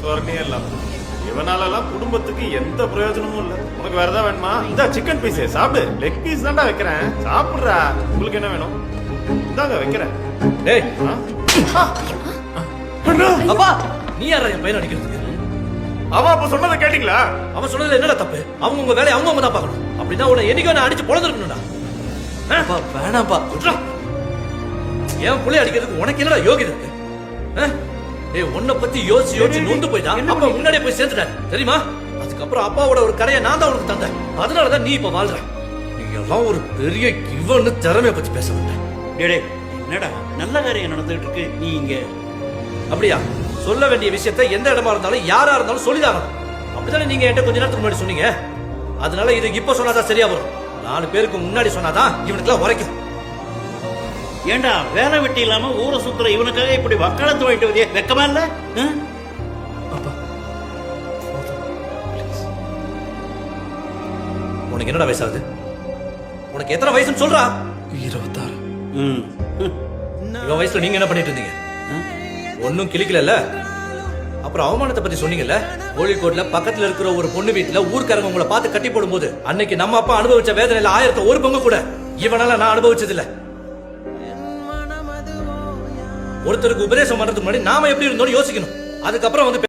சொர்ணியே இல்லாம இவனாலலாம் குடும்பத்துக்கு எந்த பிரயோஜனமும் இல்ல. உனக்கு வேற ஏதாவது வேணுமா? இந்த சிக்கன் பீஸ் சாப்பிடு. லெக் பீஸ் தான்டா வைக்கிறேன், சாப்பிடுறா. உங்களுக்கு என்ன வேணும்? இந்தாங்க வைக்கிறேன். டேய் அண்ணா, அப்பா, நீ யாரா என் பையன் அடிக்கிறதுக்கு? அவன் அப்ப சொன்னதை கேட்டீங்களா? அவன் சொன்னதுல என்னடா தப்பு? அவங்க உங்க வேலையை அவங்க தான் பார்க்கணும். அப்படின்னா உன்னை என்னைக்கோ நான் அடிச்சு பொழந்துருக்கணும்டா. வேணாம்ப்பா, விட்றா. என் புள்ளைய அடிக்கிறதுக்கு உனக்கு என்னடா யோகிதை இருக்கு? ஏய், உன்னை பத்தி யோசிச்சு நொந்து போய்தான் அப்பா முன்னாடியே போய் சேர்ந்துட்டாரு தெரியுமா? அதுக்கப்புறம் அப்பாவோட ஒரு கடையை நான் தான் உனக்கு தந்தேன். அதனாலதான் நீ இப்ப வாழ்ற. நீ எல்லாம் ஒரு பெரிய இவன்னு திறமைய பத்தி பேச மாட்டேன். டேடே, என்னடா நல்ல காரியம் நடந்துகிட்டு இருக்கு, நீ இங்க அப்படியா? சொல்ல வேண்டிய விஷயத்தை எந்த இடமா இருந்தாலும் யாரா இருந்தாலும் சொல்லிதான். அப்படித்தானே நீங்க என்கிட்ட கொஞ்ச நேரத்துக்கு முன்னாடி சொன்னீங்க. அதனால இது இப்ப சொன்னாதான் சரியா வரும். 4 பேருக்கு முன்னாடி சொன்னாதான் இவனுக்குலாம் உரைக்கும். ஏண்டா வேலை வெட்டி இல்லாம ஊரை சுத்துற இவனுக்காக இப்படி வக்காலத்து வாங்கிட்டு வரியா? வெக்கமா இல்ல? உனக்கு என்னடா வயசாகுது? உனக்கு எத்தனை வயசுன்னு சொல்றா? 26. இவன் வயசுல நீங்க என்ன பண்ணிட்டு இருந்தீங்க? ஒன்னும் கிளிக்கல. அப்புறம் அவமானத்தை பத்தி சொன்னீங்கல்ல. கோழிக்கோட்ல பக்கத்துல இருக்கிற ஒரு பொண்ணு வீட்டுல ஊர்க்காரங்க உங்களை பார்த்து கட்டி போடும் போது அன்னைக்கு நம்ம அப்பா அனுபவிச்ச வேதனையில 1000 ஒரு பங்கு கூட இவனால நான் அனுபவிச்சது இல்ல. ஒருத்தருக்கு உபதேசம் பண்றதுக்கு முன்னாடி நாம எப்படி இருந்தோம்னு யோசிக்கணும். அதுக்கப்புறம் வந்து